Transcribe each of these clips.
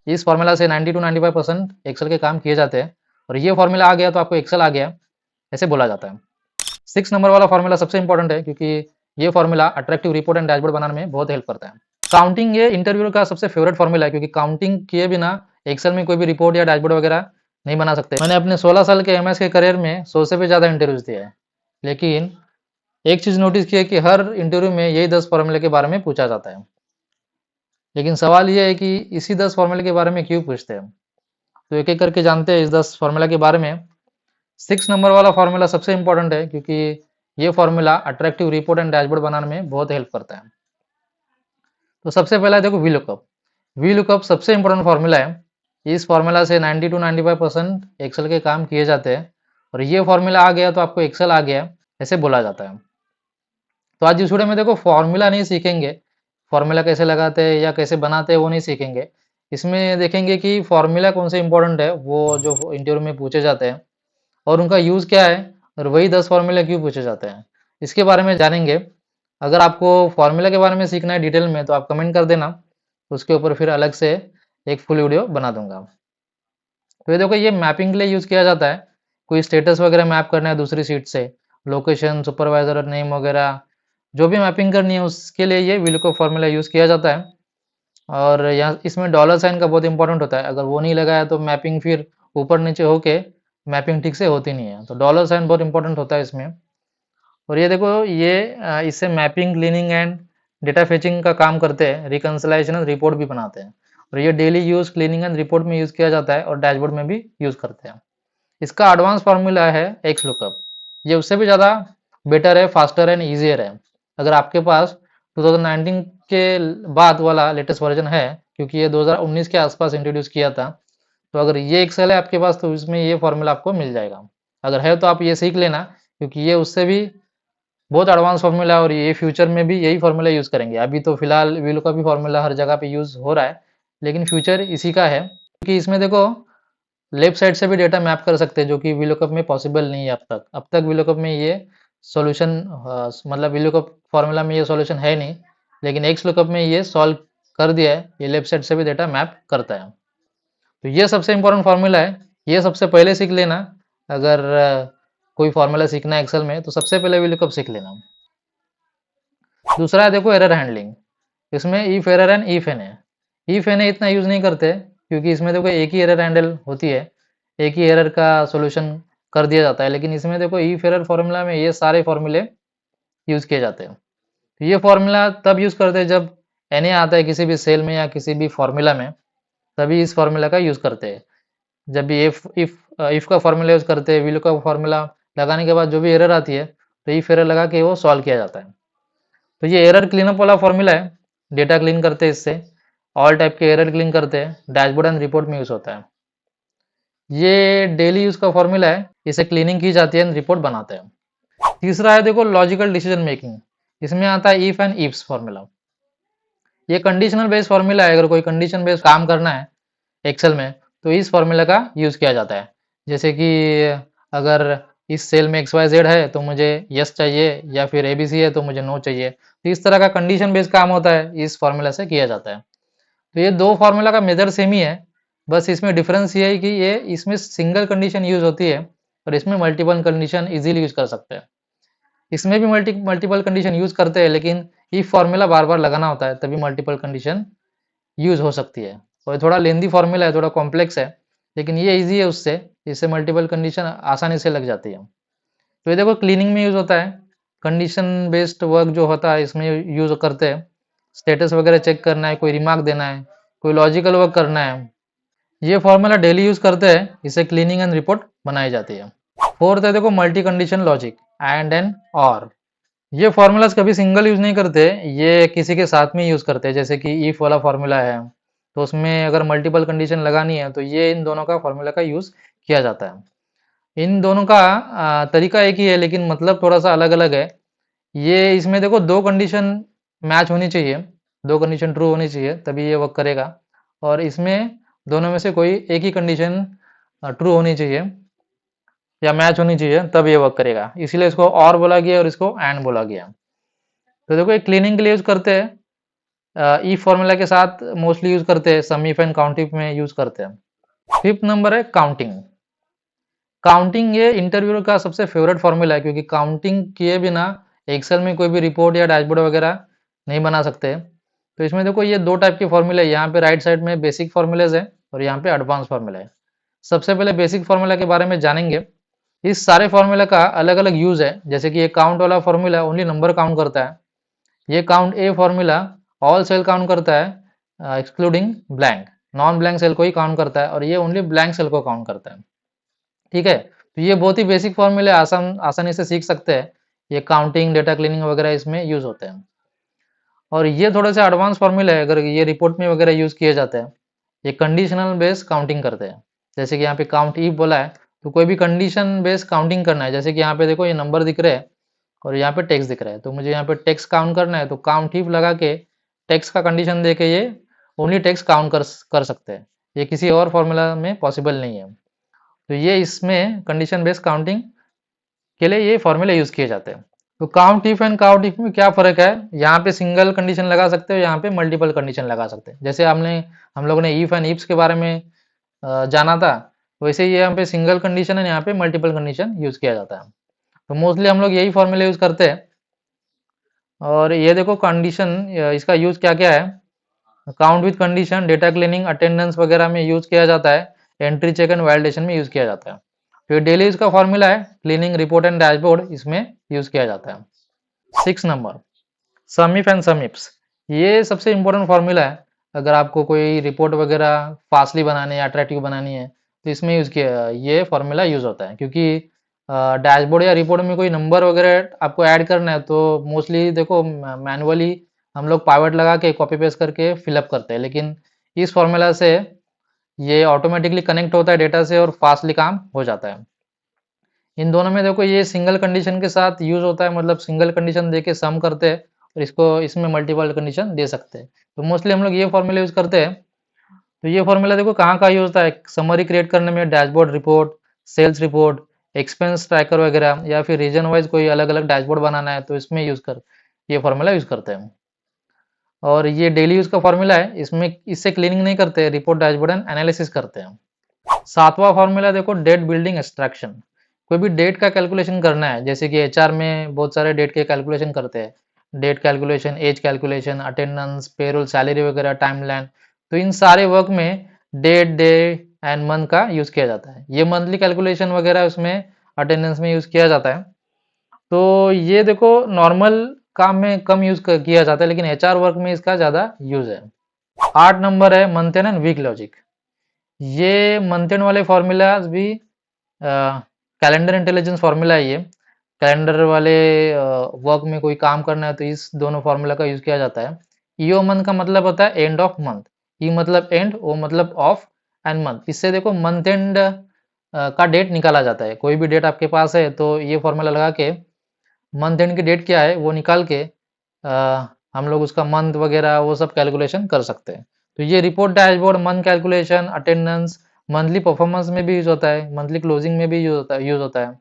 इस फॉर्मूला से 90 to 95% Excel के काम किए जाते हैं और ये फॉर्मूला आ गया तो आपको एक्सेल आ गया, ऐसे बोला जाता है। 6 नंबर वाला फॉर्मूला सबसे इंपॉर्टेंट है क्योंकि ये formula attractive report and dashboard बनाने में बहुत हेल्प करता है। काउंटिंग ये इंटरव्यू का सबसे फेवरेट फॉर्मूला है क्योंकि काउंटिंग किए बिना एक्सेल में कोई भी रिपोर्ट या डैशबोर्ड वगैरह नहीं बना सकते। मैंने अपने 16 साल के एमएस के करियर में 100 से भी ज़्यादा इंटरव्यूज दिए हैं, लेकिन एक चीज़ नोटिस की है कि हर इंटरव्यू में यही 10 फॉर्मूले के बारे में पूछा जाता है। लेकिन सवाल ये है कि इसी 10 फॉर्मूले के बारे में क्यों पूछते हैं। तो एक एक करके जानते हैं इस 10 फॉर्मूला के बारे में। 6 नंबर वाला फॉर्मूला सबसे इंपॉर्टेंट है क्योंकि ये formula attractive report and dashboard बनाने में बहुत हेल्प करता है। तो सबसे पहला देखो वी लुकअप। वी लुकअप सबसे इंपॉर्टेंट फॉर्मूला है। इस फॉर्मूला से 90 to 95% एक्सेल के काम किए जाते हैं और ये फॉर्मूला आ गया तो आपको एक्सेल आ गया, ऐसे बोला जाता है। तो आज इस वीडियो में देखो फॉर्मूला नहीं सीखेंगे, फॉर्मूला कैसे लगाते हैं या कैसे बनाते हैं वो नहीं सीखेंगे। इसमें देखेंगे कि फॉर्मूला कौन से इंपॉर्टेंट है, वो जो इंटरव्यू में पूछे जाते हैं और उनका यूज़ क्या है और वही 10 फॉर्मूले क्यों पूछे जाते हैं, इसके बारे में जानेंगे। अगर आपको फॉर्मूला के बारे में सीखना है डिटेल में तो आप कमेंट कर देना, उसके ऊपर फिर अलग से एक फुल वीडियो बना दूंगा। तो ये देखो ये मैपिंग के लिए यूज़ किया जाता है। कोई स्टेटस वगैरह मैप करना है दूसरी सीट से, लोकेशन, सुपरवाइजर नेम वगैरह जो भी मैपिंग करनी है उसके लिए ये VLOOKUP फॉर्मूला यूज़ किया जाता है। और यहाँ इसमें डॉलर साइन का बहुत इंपॉर्टेंट होता है। अगर वो नहीं लगाया तो मैपिंग फिर ऊपर नीचे होके मैपिंग ठीक से होती नहीं है। तो डॉलर साइन बहुत इंपॉर्टेंट होता है इसमें। और ये देखो ये इससे mapping, cleaning and data fetching का काम करते हैं, रिकंसिलाइजेशन रिपोर्ट भी बनाते हैं। और ये daily use cleaning and report में यूज़ किया जाता है और डैशबोर्ड में भी यूज़ करते हैं। इसका एडवांस फार्मूला है XLOOKUP। ये उससे भी ज़्यादा बेटर है, फास्टर एंड ईजियर है। अगर आपके पास 2019 के बाद वाला लेटेस्ट वर्जन है, क्योंकि ये 2019 के आसपास इंट्रोड्यूस किया था, तो अगर ये एक्सेल है आपके पास तो इसमें ये फॉर्मूला आपको मिल जाएगा। अगर है तो आप ये सीख लेना क्योंकि ये उससे भी बहुत एडवांस फार्मूला है और ये फ्यूचर में भी यही फार्मूला यूज़ करेंगे। अभी तो फिलहाल वीलू का भी फार्मूला हर जगह पे यूज़ हो रहा है, लेकिन फ्यूचर इसी का है क्योंकि इसमें देखो लेफ्ट साइड से भी डेटा मैप कर सकते हैं जो कि VLOOKUP में पॉसिबल नहीं है अब तक VLOOKUP में ये सॉल्यूशन मतलब VLOOKUP फार्मूला में ये सॉल्यूशन है नहीं, लेकिन XLOOKUP में ये सॉल्व कर दिया है। ये लेफ्ट साइड से भी डेटा मैप करता है। तो ये सबसे इंपॉर्टेंट फार्मूला है, ये सबसे पहले सीख लेना। अगर कोई फार्मूला सीखना है एक्सेल में तो सबसे पहले VLOOKUP सीख लेना। दूसरा है देखो एरर हैंडलिंग। इसमें if error and if N है। इफ एन इतना यूज़ नहीं करते क्योंकि इसमें देखो एक ही एरर हैंडल होती है, एक ही एरर का सॉल्यूशन कर दिया जाता है। लेकिन इसमें देखो इफ एरर फार्मूला में ये सारे फार्मूले यूज़ किए जाते हैं। तो ये फार्मूला तब यूज़ करते हैं जब एन आता है किसी भी सेल में या किसी भी फार्मूला में, तभी इस फार्मूला का यूज़ करते हैं। जब भी इफ का फार्मूला यूज़ करते हैं, VLOOKUP का फार्मूला लगाने के बाद जो भी एरर आती है तो इफ एरर लगा के वो सॉल्व किया जाता है। तो ये एरर क्लीनअप वाला फॉर्मूला है, डेटा क्लीन करते हैं इससे, ऑल टाइप के एरर क्लीन करते हैं, डैशबोर्ड एंड रिपोर्ट में यूज़ होता है। ये डेली यूज़ का फॉर्मूला है, इसे क्लीनिंग की जाती है, रिपोर्ट बनाते हैं। तीसरा है देखो लॉजिकल डिसीजन मेकिंग। इसमें आता है इफ एंड इफ्स फॉर्मूला। ये कंडीशनल बेस्ड फॉर्मूला है। अगर कोई कंडीशन बेस्ड काम करना है एक्सेल में तो इस फॉर्मूला का यूज़ किया जाता है। जैसे कि अगर इस सेल में XYZ है तो मुझे यस चाहिए या फिर ABC है तो मुझे नो चाहिए। तो इस तरह का कंडीशन बेस्ड काम होता है, इस फॉर्मूला से किया जाता है। तो ये दो फार्मूला का मेजर सेम ही है, बस इसमें डिफरेंस ये है कि ये इसमें सिंगल कंडीशन यूज होती है और इसमें मल्टीपल कंडीशन इजीली यूज कर सकते हैं। इसमें भी मल्टीपल कंडीशन यूज करते हैं, लेकिन इफ फार्मूला बार बार लगाना होता है तभी मल्टीपल कंडीशन यूज हो सकती है। और ये थोड़ा लेंदी फार्मूला है, थोड़ा कॉम्प्लेक्स है, लेकिन ये ईजी है उससे, इससे मल्टीपल कंडीशन आसानी से लग जाती है। तो ये देखो क्लीनिंग में यूज होता है, कंडीशन बेस्ड वर्क जो होता है इसमें यूज करते हैं। स्टेटस वगैरह चेक करना है, कोई रिमार्क देना है, कोई लॉजिकल वर्क करना है, ये फॉर्मूला डेली यूज करते हैं, इसे क्लीनिंग एंड रिपोर्ट बनाई जाती है। फोर्थ है देखो मल्टी कंडीशन लॉजिक, एंड और। ये फॉर्मूलाज कभी सिंगल यूज नहीं करते, ये किसी के साथ में यूज करते हैं। जैसे कि इफ वाला फॉर्मूला है तो उसमें अगर मल्टीपल कंडीशन लगानी है तो ये इन दोनों का फॉर्मूला का यूज किया जाता है। इन दोनों का तरीका एक ही है लेकिन मतलब थोड़ा सा अलग अलग है। ये इसमें देखो दो कंडीशन मैच होनी चाहिए, दो कंडीशन ट्रू होनी चाहिए तभी ये वर्क करेगा। और इसमें दोनों में से कोई एक ही कंडीशन ट्रू होनी चाहिए या मैच होनी चाहिए तब ये वर्क करेगा, इसीलिए इसको और बोला गया और इसको एंड बोला गया। तो देखो ये क्लीनिंग के लिए यूज करते हैं, if फॉर्मूला के साथ मोस्टली यूज करते हैं, सम इफ एंड काउंट इफ में यूज करते हैं। 5th नंबर है काउंटिंग। काउंटिंग ये इंटरव्यू का सबसे फेवरेट फॉर्मूला है, क्योंकि काउंटिंग किए बिना एक्सेल में कोई भी रिपोर्ट या डैशबोर्ड वगैरह नहीं बना सकते। तो इसमें देखो ये दो टाइप के फॉर्मूले है, यहाँ पे राइट साइड में बेसिक फॉर्मूलेज है और यहाँ पे एडवांस फॉर्मूला है। सबसे पहले बेसिक फॉर्मूला के बारे में जानेंगे। इस सारे फॉर्मूला का अलग अलग यूज है, जैसे कि ये काउंट वाला फॉर्मूला ओनली नंबर काउंट करता है। ये count A formula all cell count करता है excluding blank, non blank cell को ही काउंट करता है, और ये ओनली ब्लैंक सेल को काउंट करता है। ठीक है, तो ये बहुत ही बेसिक फॉर्मूले आसानी से सीख सकते हैं। ये काउंटिंग, डेटा क्लीनिंग वगैरह इसमें यूज होते हैं। और ये थोड़े से एडवांस फॉर्मूले है, अगर ये रिपोर्ट में वगैरह यूज किए जाते हैं। ये कंडीशनल बेस काउंटिंग करते हैं, जैसे कि यहाँ पे काउंट इफ बोला है, तो कोई भी कंडीशन बेस काउंटिंग करना है। जैसे कि यहाँ पे देखो ये नंबर दिख रहे हैं और यहाँ पे टेक्स्ट दिख रहा है, तो मुझे यहाँ पे टेक्स्ट काउंट करना है, तो काउंट इफ लगा के टेक्स्ट का कंडीशन दे के ये ओनली टेक्स्ट काउंट कर सकते हैं। ये किसी और फॉर्मूला में पॉसिबल नहीं है। तो ये इसमें कंडीशन बेस्ड काउंटिंग के लिए ये फॉर्मूले यूज किए जाते हैं। तो count if and count if में क्या फर्क है, यहाँ पे सिंगल कंडीशन लगा सकते हो, यहाँ पे मल्टीपल कंडीशन लगा सकते हैं। जैसे हम लोगों ने इफ एंड इफ्स के बारे में जाना था, वैसे ही यहाँ पे सिंगल कंडीशन है, यहाँ पे मल्टीपल कंडीशन यूज किया जाता है। तो मोस्टली हम लोग यही फॉर्मूले यूज करते हैं। और ये देखो कंडीशन, इसका यूज क्या क्या है। Count with condition data cleaning attendance वगैरह में यूज किया जाता है, एंट्री चेक एंड वैलिडेशन में यूज किया जाता है। तो डेली यूज का फॉर्मूला है क्लीनिंग रिपोर्ट एंड डैशबोर्ड, इसमें यूज किया जाता है। 6 number sum if and sum ifs, ये सबसे इंपॉर्टेंट फॉर्मूला है। अगर आपको कोई रिपोर्ट वगैरह फास्टली बनानी है, अट्रैक्टिव बनानी है, तो इसमें यूज किया ये फॉर्मूला यूज होता है। क्योंकि डैशबोर्ड या रिपोर्ट में कोई नंबर वगैरह आपको ऐड करना है, तो मोस्टली देखो मैनुअली हम लोग पाइवट लगा के कॉपी पेस्ट करके फिलअप करते हैं, लेकिन इस फॉर्मूला से ये ऑटोमेटिकली कनेक्ट होता है डेटा से और फास्टली काम हो जाता है। इन दोनों में देखो ये सिंगल कंडीशन के साथ यूज होता है, मतलब सिंगल कंडीशन दे के सम करते हैं और इसको इसमें मल्टीपल कंडीशन दे सकते हैं। तो मोस्टली हम लोग ये फॉर्मूला यूज करते हैं। तो ये फॉर्मूला देखो कहाँ कहाँ यूज होता है, समरी क्रिएट करने में, dashboard report, sales report, expense tracker वगैरह, या फिर रीजन वाइज कोई अलग अलग डैशबोर्ड बनाना है, तो इसमें ये फॉर्मूला यूज करते हैं। और ये डेली यूज का फॉर्मूला है, इसमें इससे क्लीनिंग नहीं करते, रिपोर्ट डैशबोर्ड एंड एनालिसिस करते हैं। 7वां फॉर्मूला देखो डेट बिल्डिंग एक्सट्रैक्शन। कोई भी डेट का कैलकुलेशन करना है, जैसे कि एचआर में बहुत सारे डेट के कैलकुलेशन करते हैं, date calculation, age calculation, attendance, payroll, salary वगैरह, टाइमलाइन। तो इन सारे वर्क में डेट, डे एंड मंथ का यूज किया जाता है। ये मंथली कैलकुलेशन वगैरह उसमें अटेंडेंस में यूज किया जाता है। तो ये देखो नॉर्मल काम में कम यूज किया जाता है, लेकिन एचआर वर्क में इसका ज्यादा यूज है। 8 नंबर है मंथ एंड वीक लॉजिक। ये मंथ एंड वाले फॉर्मूलाज भी कैलेंडर इंटेलिजेंस फॉर्मूला है। ये कैलेंडर वाले वर्क में कोई काम करना है, तो इस दोनों फॉर्मूला का यूज किया जाता है। ईओ मंथ का मतलब होता है एंड ऑफ मंथ, ई मतलब एंड, ओ मतलब ऑफ एंड मंथ। इससे देखो मंथ एंड का डेट निकाला जाता है। कोई भी डेट आपके पास है, तो ये फॉर्मूला लगा के मंथ एंड की डेट क्या है वो निकाल के हम लोग उसका मंथ वगैरह वो सब कैलकुलेशन कर सकते हैं। तो ये report dashboard, month calculation, attendance, monthly performance में भी यूज होता है, मंथली क्लोजिंग में भी यूज होता है।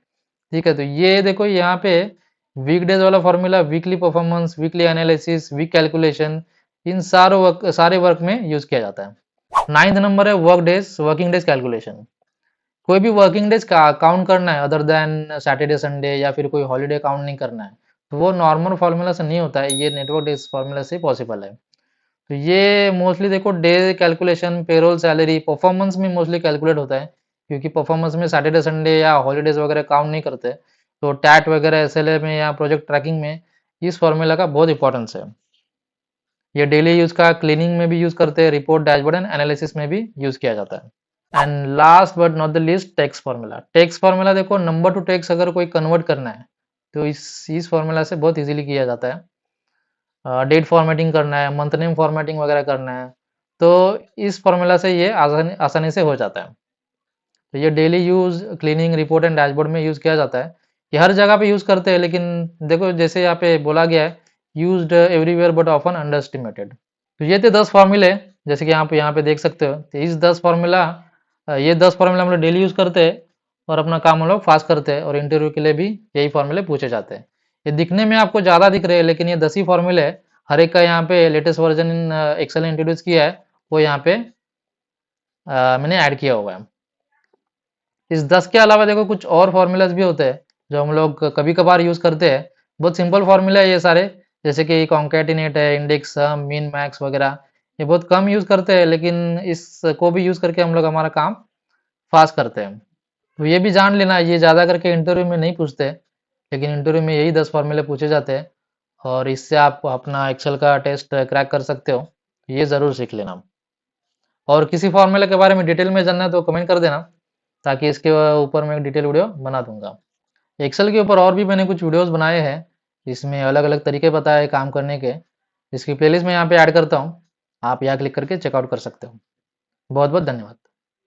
ठीक है, तो ये देखो यहाँ पे वीकडेज वाला formula weekly performance, weekly analysis, week calculation, इन सारे वर्क में यूज किया जाता है। 9th नंबर है वर्किंग डेज कैलकुलेशन। कोई भी वर्किंग डेज का काउंट करना है अदर देन सैटरडे संडे, या फिर कोई हॉलीडे काउंट नहीं करना है, तो वो नॉर्मल फार्मूला से नहीं होता है, ये नेटवर्क डेज फार्मूला से पॉसिबल है। तो ये मोस्टली देखो day calculation, payroll, salary, performance में मोस्टली कैलकुलेट होता है, क्योंकि परफॉर्मेंस में सैटरडे संडे या हॉलीडेज वगैरह काउंट नहीं करते। तो टैट वगैरह एसएलए में या प्रोजेक्ट ट्रैकिंग में इस फॉर्मूला का बहुत इंपॉर्टेंस है। ये डेली यूज का क्लीनिंग में भी यूज करते हैं, रिपोर्ट डैशबोर्ड एंड एनालिसिस में भी यूज किया जाता है। And last but not the least text formula. Text formula देखो नंबर टू टेक्स्ट अगर कोई कन्वर्ट करना है, तो इस फॉर्मूला से बहुत इजीली किया जाता है। डेट फॉर्मेटिंग करना है, मंथ नेम फॉर्मेटिंग वगैरह करना है, तो इस फॉर्मूला से ये आसानी से हो जाता है। तो ये daily use cleaning, report and dashboard में यूज किया जाता है। ये हर जगह पे यूज करते हैं, लेकिन देखो जैसे यहाँ पे बोला गया है used everywhere but often under estimated. तो ये थे 10 फॉर्मूले, जैसे कि यहाँ पे देख सकते हो। तो इस 10 फॉर्मूला हम लोग डेली यूज करते हैं और अपना काम हम लोग फास्ट करते हैं, और इंटरव्यू के लिए भी यही फॉर्मूले पूछे जाते हैं। ये दिखने में आपको ज़्यादा दिख रहे हैं, लेकिन ये 10 ही फॉर्मूले हर एक का यहाँ पे latest version in Excel introduce किया है, वो यहाँ पे मैंने ऐड किया हुआ है। इस 10 के अलावा देखो कुछ और फॉर्मूलाज भी होते हैं जो हम लोग कभी कभार यूज़ करते हैं। बहुत सिंपल फॉर्मूला है ये सारे, जैसे कि कॉन्कैटिनेट है, इंडेक्स सम, मीन मैक्स वगैरह। ये बहुत कम यूज़ करते हैं, लेकिन इसको भी यूज़ करके हम लोग हमारा काम फास्ट करते हैं। तो ये भी जान लेना, ये ज़्यादा करके इंटरव्यू में नहीं पूछते, लेकिन इंटरव्यू में यही 10 फॉर्मूले पूछे जाते हैं और इससे आप अपना एक्सेल का टेस्ट क्रैक कर सकते हो। ये ज़रूर सीख लेना। और किसी फॉर्मूले के बारे में डिटेल में जानना है तो कमेंट कर देना, ताकि इसके ऊपर मैं एक डिटेल वीडियो बना दूंगा। एक्सेल के ऊपर और भी मैंने कुछ वीडियोस बनाए हैं, इसमें अलग अलग तरीके बताए काम करने के। इसकी प्लेलिस्ट मैं यहाँ पे ऐड करता हूँ, आप यहाँ क्लिक करके चेकआउट कर सकते हो। बहुत बहुत धन्यवाद।